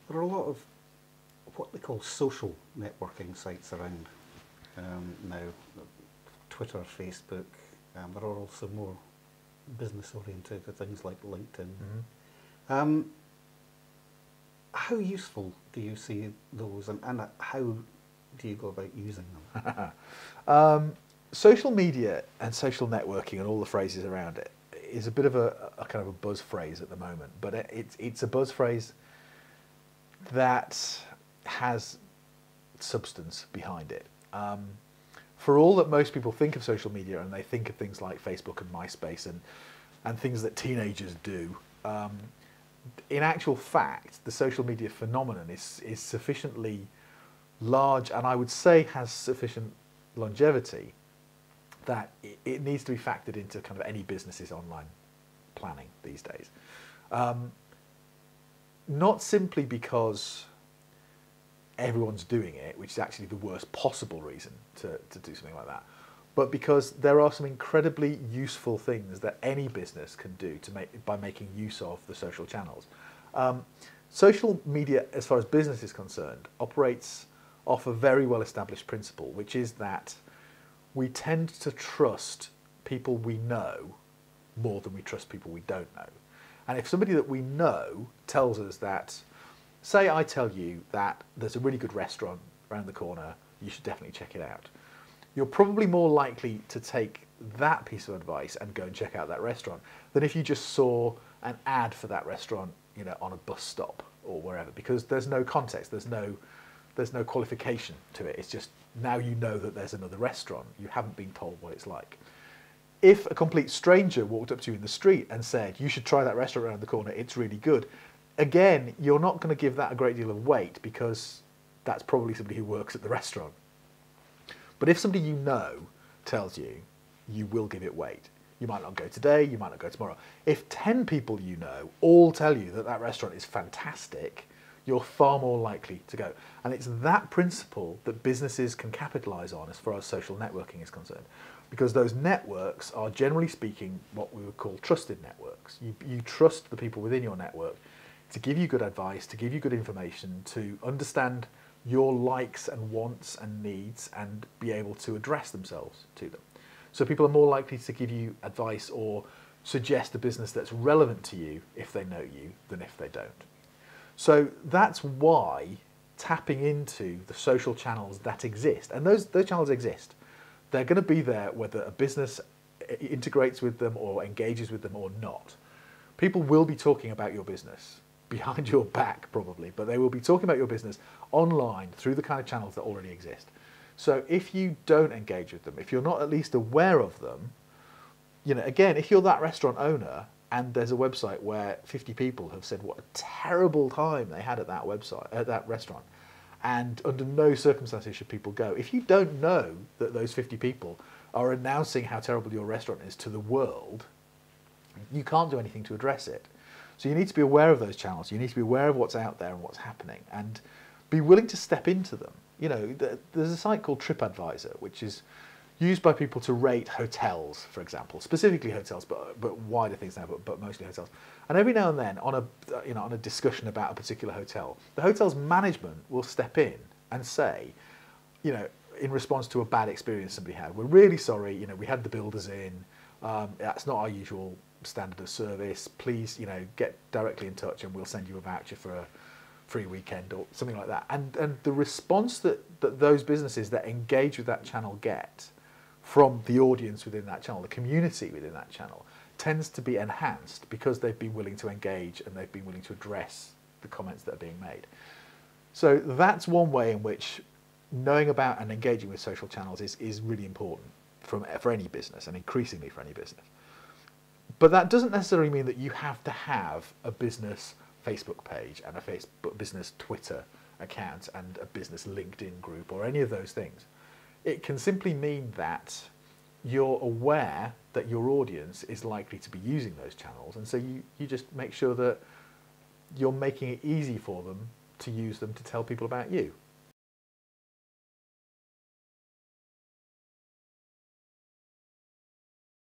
There are a lot of what they call social networking sites around now. Twitter, Facebook. There are also more business-oriented things like LinkedIn. Um, how useful do you see those, and how do you go about using them? Social media and social networking and all the phrases around it is a bit of a kind of a buzz phrase at the moment, but it's a buzz phrase that has substance behind it. For all that most people think of social media and they think of things like Facebook and MySpace and things that teenagers do, in actual fact, the social media phenomenon is sufficiently large, and I would say has sufficient longevity, that it needs to be factored into kind of any business's online planning these days. Not simply because everyone's doing it, which is actually the worst possible reason to do something like that, but because there are some incredibly useful things that any business can do by making use of the social channels. Social media, as far as business is concerned, operates off a very well-established principle, which is that we tend to trust people we know more than we trust people we don't know. And if somebody that we know tells us that, say I tell you that there's a really good restaurant around the corner, you should definitely check it out, you're probably more likely to take that piece of advice and go and check out that restaurant than if you just saw an ad for that restaurant, you know, on a bus stop or wherever, because there's no context, there's no qualification to it. It's just, now you know that there's another restaurant. You haven't been told what it's like. If a complete stranger walked up to you in the street and said, you should try that restaurant around the corner, it's really good, again, you're not going to give that a great deal of weight because that's probably somebody who works at the restaurant. But if somebody you know tells you, you will give it weight. You might not go today, you might not go tomorrow. If 10 people you know all tell you that that restaurant is fantastic, you're far more likely to go. And it's that principle that businesses can capitalise on as far as social networking is concerned. Because those networks are, generally speaking, what we would call trusted networks. You trust the people within your network to give you good advice, to give you good information, to understand your likes and wants and needs and be able to address themselves to them. So people are more likely to give you advice or suggest a business that's relevant to you if they know you than if they don't. So that's why tapping into the social channels that exist, and those channels exist, they're going to be there whether a business integrates with them or engages with them or not. People will be talking about your business behind your back probably, but they will be talking about your business online through the kind of channels that already exist. So if you don't engage with them, if you're not at least aware of them, you know, again, if you're that restaurant owner and there's a website where 50 people have said what a terrible time they had at that website, at that restaurant, and under no circumstances should people go. If you don't know that those 50 people are announcing how terrible your restaurant is to the world, you can't do anything to address it. So you need to be aware of those channels. You need to be aware of what's out there and what's happening and be willing to step into them. You know, there's a site called TripAdvisor, which is used by people to rate hotels, for example, specifically hotels, but wider things now, but mostly hotels. And every now and then, on a discussion about a particular hotel, the hotel's management will step in and say, you know, in response to a bad experience somebody had, we're really sorry, you know, we had the builders in, that's not our usual standard of service. Please, you know, get directly in touch and we'll send you a voucher for a free weekend or something like that. And the response that those businesses that engage with that channel get from the audience within that channel, the community within that channel, tends to be enhanced because they've been willing to engage and they've been willing to address the comments that are being made. So that's one way in which knowing about and engaging with social channels is really important for any business, and increasingly for any business. But that doesn't necessarily mean that you have to have a business Facebook page and a Facebook business Twitter account and a business LinkedIn group or any of those things. It can simply mean that you're aware that your audience is likely to be using those channels, and so you just make sure that you're making it easy for them to use them to tell people about you.